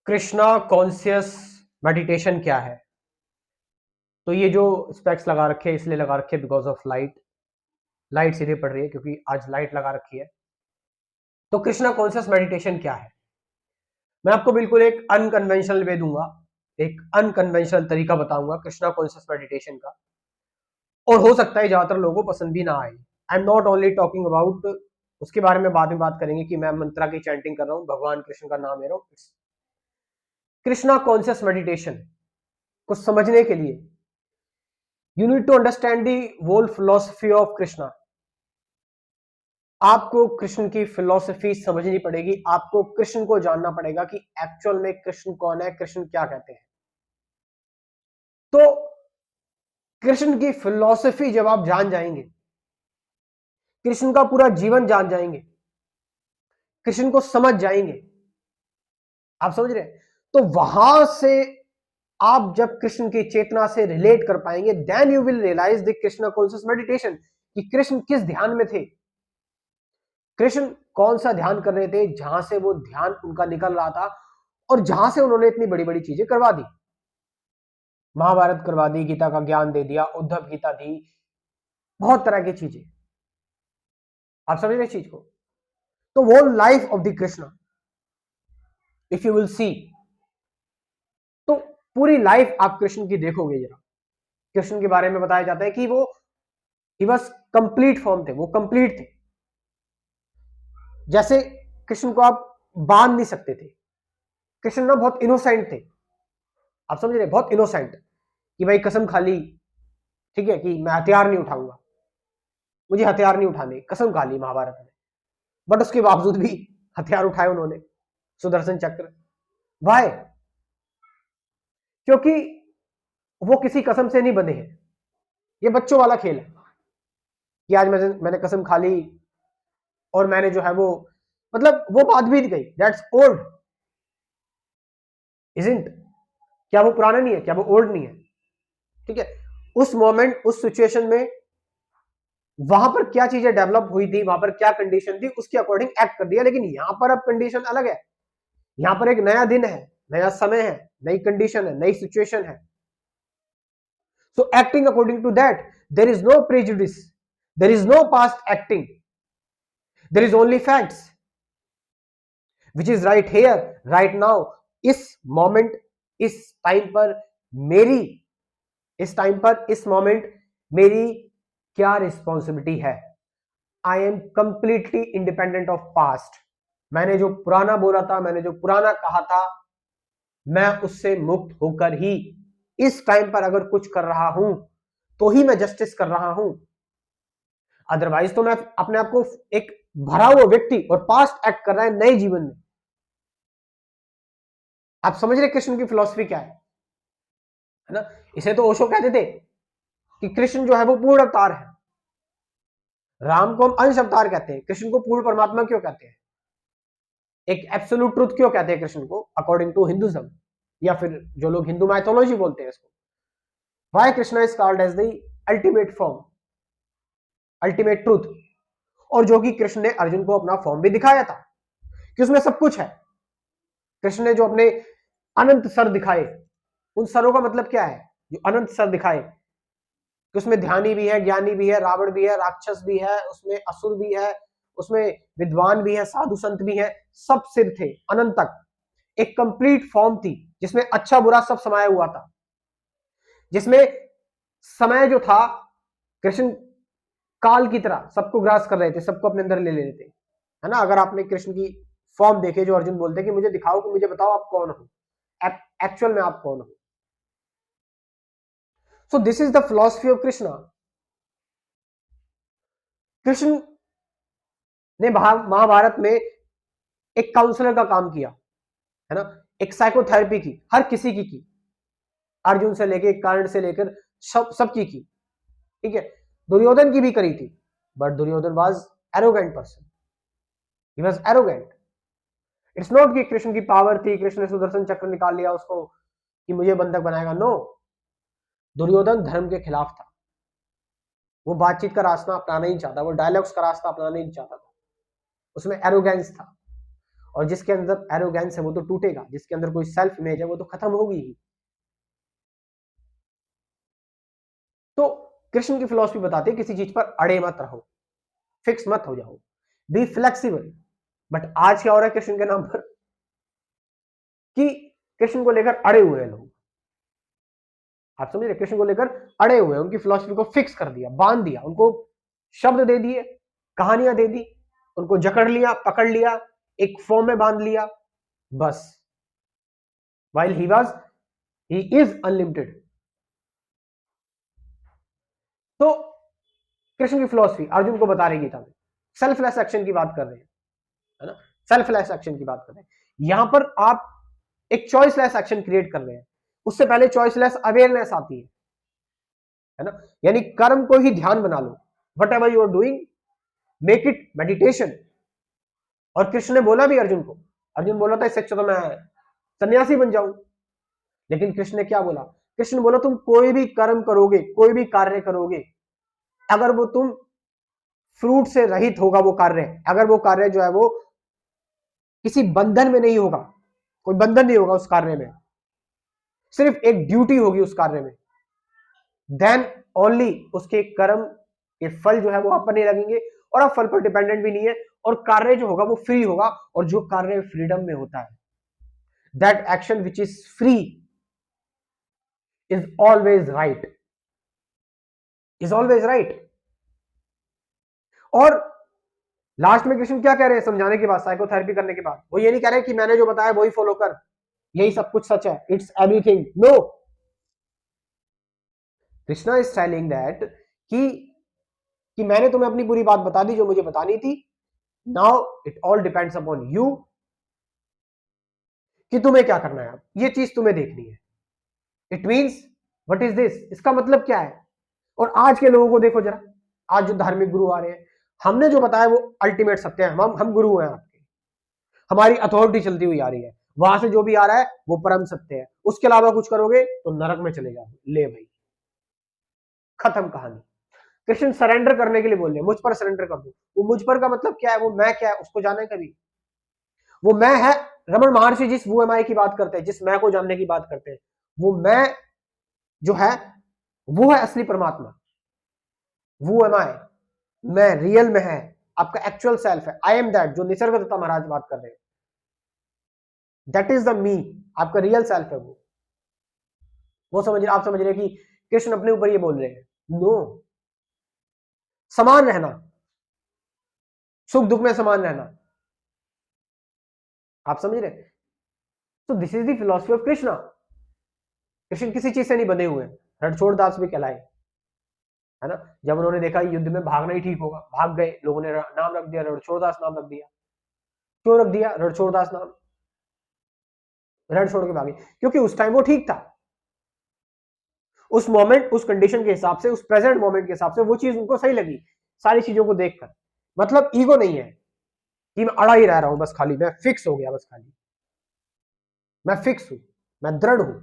Krishna conscious meditation क्या है? तो ये जो स्पेक्स लगा रखे हैं इसलिए लगा रखे हैं बिकॉज ऑफ लाइट। लाइट सीधे पड़ रही है क्योंकि आज लाइट लगा रखी है। तो कृष्णा कॉन्शियस मेडिटेशन क्या है? मैं आपको बिल्कुल एक अनकन्वेंशनल वे दूंगा, एक अनकन्वेंशनल तरीका बताऊंगा कृष्णा कॉन्शियस मेडिटेशन का। और हो सकता है ज्यादातर लोगों को पसंद भी ना आए। I am not only talking about, उसके बारे में बाद में बात करेंगे कि मैं मंत्रा की चैंटिंग कर रहा हूँ, भगवान कृष्ण का नाम ले रहा हूँ। कृष्णा कॉन्शियस मेडिटेशन को समझने के लिए you need to understand the whole philosophy of Krishna. आपको कृष्ण की फिलोसफी समझनी पड़ेगी, आपको कृष्ण को जानना पड़ेगा कि एक्चुअल में कृष्ण कौन है, कृष्ण क्या कहते हैं। तो कृष्ण की फिलोसफी जब आप जान जाएंगे, कृष्ण का पूरा जीवन जान जाएंगे, कृष्ण को समझ जाएंगे, आप समझ रहे हैं, तो वहां से आप जब कृष्ण की चेतना से रिलेट कर पाएंगे, then you will realise the Krishna conscious meditation कि कृष्ण किस ध्यान में थे, कृष्ण कौन सा ध्यान कर रहे थे जहां से वो ध्यान उनका निकल रहा था और जहां से उन्होंने इतनी बड़ी बड़ी चीजें करवा दी। महाभारत करवा दी, गीता का ज्ञान दे दिया, उद्धव गीता दी, बहुत तरह की चीजें। आप समझ रहे चीज को? तो वो life of the Krishna if you will see, तो पूरी लाइफ आप कृष्ण की देखोगे जरा। कृष्ण के बारे में बताया जाता है कि वो ही वॉज कंप्लीट फॉर्म थे, वो कंप्लीट थे। जैसे कृष्ण को आप बांध नहीं सकते थे, कृष्ण ना बहुत इनोसेंट थे। आप समझ रहे, बहुत इनोसेंट कि भाई कसम खा ली, ठीक है, कि मैं हथियार नहीं उठाऊंगा, मुझे हथियार नहीं उठाने, कसम खा ली महाभारत में। बट उसके बावजूद भी हथियार उठाए उन्होंने, सुदर्शन चक्र। वाई? क्योंकि वो किसी कसम से नहीं बंधे हैं। ये बच्चों वाला खेल है कि आज मैंने कसम खा ली और मैंने जो है वो, मतलब वो बात बीत गई, दैट्स ओल्ड, इजंट? क्या वो पुराना नहीं है? क्या वो ओल्ड नहीं है? ठीक है, उस मोमेंट, उस सिचुएशन में वहां पर क्या चीजें डेवलप हुई थी, वहां पर क्या कंडीशन थी, उसके अकॉर्डिंग एक्ट कर दिया। लेकिन यहां पर अब कंडीशन अलग है, यहां पर एक नया दिन है, नया समय है, नई कंडीशन है, नई सिचुएशन है। So acting according to that, there is no prejudice, there is no past acting, there is only facts which is right here right now. इस मोमेंट, इस टाइम पर मेरी, इस टाइम पर, इस मोमेंट मेरी क्या रिस्पॉन्सिबिलिटी है? I am completely independent of past. मैंने जो पुराना बोला था, मैंने जो पुराना कहा था, मैं उससे मुक्त होकर ही इस टाइम पर अगर कुछ कर रहा हूं तो ही मैं जस्टिस कर रहा हूं। अदरवाइज तो मैं अपने आप को एक भरा हुआ व्यक्ति और पास्ट एक्ट कर रहा है नए जीवन में। आप समझ रहे कृष्ण की फिलॉसफी क्या है ना? इसे तो ओशो कहते थे कि कृष्ण जो है वो पूर्ण अवतार है। राम को हम अंश अवतार कहते हैं, कृष्ण को पूर्ण परमात्मा क्यों कहते हैं? एक एब्सोल्यूट ट्रुथ क्यों कहते हैं कृष्ण को अकॉर्डिंग टू हिंदुज्म, या फिर जो लोग हिंदू माइथोलॉजी बोलते हैं इसको? Why Krishna is called as the ultimate form, ultimate truth. और जो कि कृष्ण ने अर्जुन को अपना फॉर्म भी दिखाया था कि उसमें सब कुछ है। कृष्ण ने जो अपने अनंत सर दिखाए, उन सरों का मतलब क्या है? जो अनंत सर दिखाए कि उसमें ध्यानी भी है, ज्ञानी भी है, रावण भी है, राक्षस भी है, उसमें असुर भी है, उसमें विद्वान भी है, साधु संत भी है, सब सिर थे अनंत तक। एक कंप्लीट फॉर्म थी जिसमें अच्छा बुरा सब समाया हुआ था, जिसमें समय जो था, कृष्ण काल की तरह सबको ग्रास कर रहे थे, सबको अपने अंदर ले रहे थे, है ना? अगर आपने कृष्ण की फॉर्म देखे जो अर्जुन बोलते हैं कि मुझे दिखाओ, कि मुझे बताओ आप कौन हो, एक्चुअल में आप कौन हो। So this is the philosophy of Krishna. Krishna ने महाभारत में एक काउंसलर का काम किया, है ना? एक साइकोथेरेपी की, हर किसी की अर्जुन से लेकर, कर्ण से लेकर सबकी की, ठीक है? दुर्योधन की भी करी थी, but Duryodhana was arrogant person, he was arrogant. It's not कि कृष्ण की पावर थी, कृष्ण ने सुदर्शन चक्र निकाल लिया उसको कि मुझे बंधक बनाएगा, नो। दुर्योधन धर्म के खिलाफ था, वो बातचीत का रास्ता अपनाना नहीं चाहता, वो डायलॉग्स का रास्ता अपनाना नहीं चाहता था, उसमें एरोगेंस था। और जिसके अंदर एरोगेंस है वो तो टूटेगा, जिसके अंदर कोई सेल्फ इमेज है वो तो खत्म होगी ही। तो कृष्ण की फिलॉसफी बताती है किसी चीज पर अड़े मत रहो, फिक्स मत हो जाओ, बी फ्लेक्सिबल। बट आज क्या हो रहा है कृष्ण के नाम पर कि कृष्ण को लेकर अड़े हुए हैं लोग। आप समझ रहे, कृष्ण को लेकर अड़े हुए हैं, उनकी फिलॉसफी को फिक्स कर दिया, बांध दिया, उनको शब्द दे दिए, कहानियां दे दी, उनको जकड़ लिया, पकड़ लिया, एक फॉर्म में बांध लिया, बस। while he is unlimited। तो कृष्ण की फिलॉसफी अर्जुन को बता रही गीता में सेल्फलेस एक्शन की बात कर रहे हैं, है ना, सेल्फलेस एक्शन की बात कर रहे हैं। यहां पर आप एक चॉइसलेस एक्शन क्रिएट कर रहे हैं, उससे पहले चॉइसलेस अवेयरनेस आती है ना, यानी कर्म को ही ध्यान बना लो, whatever you are doing make it meditation. और कृष्ण ने बोला भी अर्जुन को, अर्जुन बोला था इससे अच्छा तो मैं सन्यासी बन जाऊं, लेकिन कृष्ण ने क्या बोला, कृष्ण ने बोला तुम कोई भी कर्म करोगे, कोई भी कार्य करोगे, अगर वो तुम फ्रूट से रहित होगा वो कार्य, अगर वो कार्य जो है वो किसी बंधन में नहीं होगा, कोई बंधन नहीं होगा उस कार्य में, सिर्फ एक ड्यूटी होगी उस कार्य में, देन ओनली उसके कर्म के फल जो है वो आप पर नहीं लगेंगे, और आप फल पर डिपेंडेंट भी नहीं है, और कार्य जो होगा वो फ्री होगा। और जो कार्य फ्रीडम में होता है, that action which is free is always right, is always right. और लास्ट में कृष्ण क्या कह रहे हैं समझाने के बाद, साइकोथेरेपी करने के बाद, वो ये नहीं कह रहे कि मैंने जो बताया वही फॉलो कर, यही सब कुछ सच है, it's everything, no. Krishna is telling that कि मैंने तुम्हें अपनी पूरी बात बता दी जो मुझे बतानी थी, now it all depends upon you कि तुम्हें क्या करना है, अब ये चीज तुम्हें देखनी है। It means what is this, इसका मतलब क्या है। और आज के लोगों को देखो जरा, आज जो धार्मिक गुरु आ रहे हैं, हमने जो बताया वो अल्टीमेट सत्य है, हम गुरु हैं आपके, हमारी अथॉरिटी चलती हुई आ रही है, वहां से जो भी आ रहा है वो परम सत्य है, उसके अलावा कुछ करोगे तो नरक में चले जाओगे। ले भाई, खत्म कहानी। कृष्ण सरेंडर करने के लिए बोल रहे हैं, मुझ पर सरेंडर कर दो। वो मुझ पर का मतलब क्या है, वो मैं क्या है उसको जाने कभी, वो मैं है। रमन महर्षि जिस वो एम आई की बात करते हैं, जिस मैं को जानने की बात करते हैं, वो मैं जो है वो है असली परमात्मा, वो एम आई, मैं रियल में है, आपका एक्चुअल सेल्फ है, आई एम दैट, जो निसर्ग दत्ता महाराज बात कर रहे हैं, दैट इज द मी, आपका रियल सेल्फ है वो समझ रहे, आप समझ रहे कि कृष्ण अपने ऊपर ये बोल रहे हैं, नो, समान रहना, सुख दुख में समान रहना, आप समझ रहे। तो this is the philosophy of Krishna. Krishna किसी चीज से नहीं बंधे हुए, रणछोड़ दास भी कहलाए, है ना, जब उन्होंने देखा युद्ध में भागना ही ठीक होगा, भाग गए, लोगों ने नाम रख दिया रणछोड़ दास, नाम रख दिया। क्यों रख दिया रणछोड़ दास नाम, रण छोड़ के भागे, क्योंकि उस टाइम वो ठीक था, उस मोमेंट, उस कंडीशन के हिसाब से, उस प्रेजेंट मोमेंट के हिसाब से वो चीज उनको सही लगी, सारी चीजों को देखकर। मतलब ईगो नहीं है कि मैं अड़ा ही रह रहा हूं बस, खाली मैं फिक्स हो गया बस, खाली मैं फिक्स हूं, मैं दृढ़ हूं।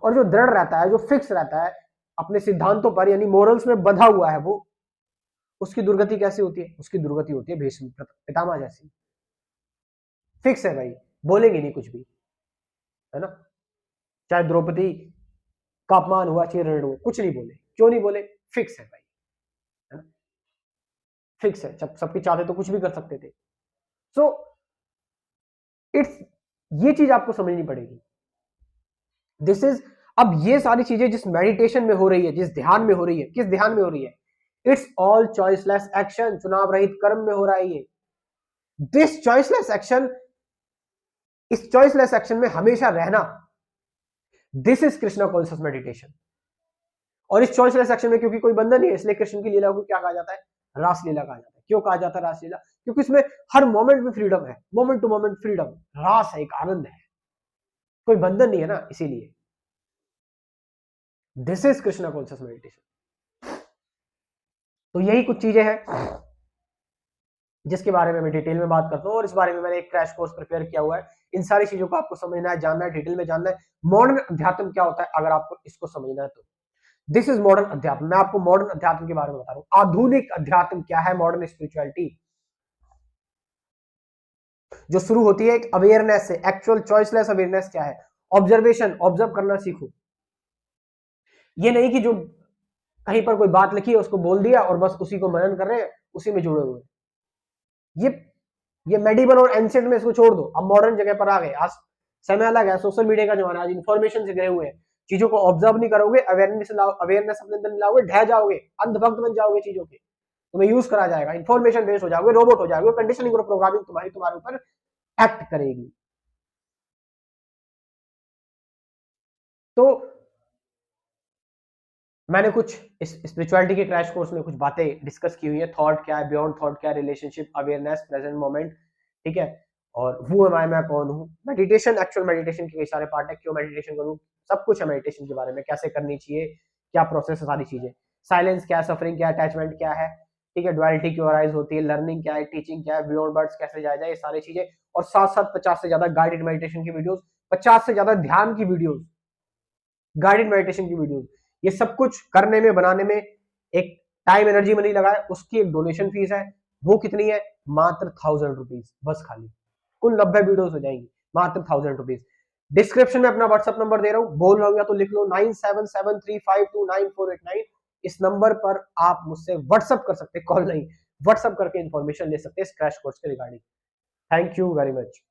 और जो दृढ़ रहता है, जो फिक्स रहता है अपने सिद्धांतों पर, यानी मोरल्स में बंधा हुआ है, वो उसकी दुर्गति कैसी होती है, उसकी दुर्गति होती है भीष्म पितामह जैसी, फिक्स है भाई, बोलेंगे नहीं कुछ भी, है ना, चाहे द्रौपदी का अपमान हुआ, चाहे रण हुआ, कुछ नहीं बोले, क्यों नहीं बोले, फिक्स है भाई, है ना, फिक्स है, जब सबके चाहते तो कुछ भी कर सकते थे। सो इट्स, ये चीज आपको समझनी पड़ेगी, दिस इज। अब ये सारी चीजें जिस मेडिटेशन में हो रही है, जिस ध्यान में हो रही है, किस ध्यान में हो रही है, इट्स ऑल चॉइसलेस एक्शन, चुनाव रहित कर्म में हो रहा है ये। दिस चॉइसलेस एक्शन, इस चॉइसलेस एक्शन में हमेशा रहना, this is Krishna conscious meditation. और इस चॉइसलेस एक्शन में क्योंकि कोई बंधन नहीं है, इसलिए कृष्ण की लीला को क्या कहा जाता है, रासलीला कहा जाता है। क्यों कहा जाता है रासलीला, क्योंकि इसमें हर मोमेंट में फ्रीडम है, मोमेंट टू मोमेंट फ्रीडम, रास है, एक आनंद है, कोई बंधन नहीं है ना, इसीलिए this is Krishna conscious meditation. तो यही कुछ चीजें हैं जिसके बारे में मैं डिटेल में बात करता हूँ, और इस बारे में मैंने एक क्रैश कोर्स प्रिपेयर किया हुआ है। इन सारी चीजों को आपको समझना है, जानना है, डिटेल में जानना है, मॉडर्न अध्यात्म क्या होता है, अगर आपको इसको समझना है तो दिस इज मॉडर्न अध्यात्म। मैं आपको मॉडर्न अध्यात्म के बारे में बता रहा हूँ, आधुनिक अध्यात्म क्या है, मॉडर्न स्पिरिचुअलिटी। जो शुरू होती है एक अवेयरनेस से। एक्चुअल चॉइसलेस अवेयरनेस क्या है? ऑब्जर्वेशन, ऑब्जर्व करना सीखो। ये नहीं कि जो कहीं पर कोई बात लिखी है उसको बोल दिया और बस उसी को मनन कर रहे हैं, उसी में जुड़े हुए। ये मेडिवल और एंशिएंट में इसको छोड़ दो, अब मॉडर्न जगह पर आ गए। आज समय अलग है, सोशल मीडिया का जमाना, आज इन्फॉर्मेशन से घिरे हुए हैं। चीजों को ऑब्जर्व नहीं करोगे, अवेयरनेस अपने अंदर लाओगे, ढह जाओगे, अंधभक्त बन जाओगे चीजों के, तुम्हें यूज करा जाएगा, इन्फॉर्मेशन बेस्ड हो जाओगे, रोबोट हो जाओगे, कंडीशनिंग और प्रोग्रामिंग तुम्हारे ऊपर एक्ट करेगी। तो मैंने कुछ इस स्पिरिचुअलिटी के क्रैश कोर्स में कुछ बातें डिस्कस की हुई है। थॉट क्या है, बियॉन्ड थॉट क्या है, रिलेशनशिप, अवेयरनेस, प्रेजेंट मोमेंट, ठीक है। और हु एम आई, मैं कौन हूँ, मेडिटेशन, एक्चुअल मेडिटेशन के कई सारे पार्ट है, क्यों मेडिटेशन करूँ, सब कुछ है मेडिटेशन के बारे में, कैसे करनी चाहिए, क्या प्रोसेस है, सारी चीजें। साइलेंस क्या है, सफरिंग क्या है, अटैचमेंट क्या है, ठीक है, डुअलिटी क्यों अराइज होती है, लर्निंग क्या है, टीचिंग क्या है, बियॉन्ड वर्ड्स कैसे जाया जाए, ये सारी चीजें। और साथ साथ 50 से ज्यादा गाइडेड मेडिटेशन की वीडियोस, 50 से ज्यादा ध्यान की वीडियोस, गाइडेड मेडिटेशन की वीडियोस, ये सब कुछ करने में, बनाने में एक टाइम, एनर्जी, मनी लगा है, उसकी एक डोनेशन फीस है। वो कितनी है? मात्र 1000 रुपीज, बस खाली। कुल 90 वीडियोस हो जाएंगी, मात्र 1000 रुपीज। डिस्क्रिप्शन में अपना व्हाट्सएप नंबर दे रहा हूं, बोल रहा हूं या तो लिख लो 9773529489। इस नंबर पर आप मुझसे व्हाट्सएप कर सकते, कॉल नहीं, व्हाट्सएप करके इंफॉर्मेशन ले सकते हैं क्रैश कोर्स के regarding. Thank you very much.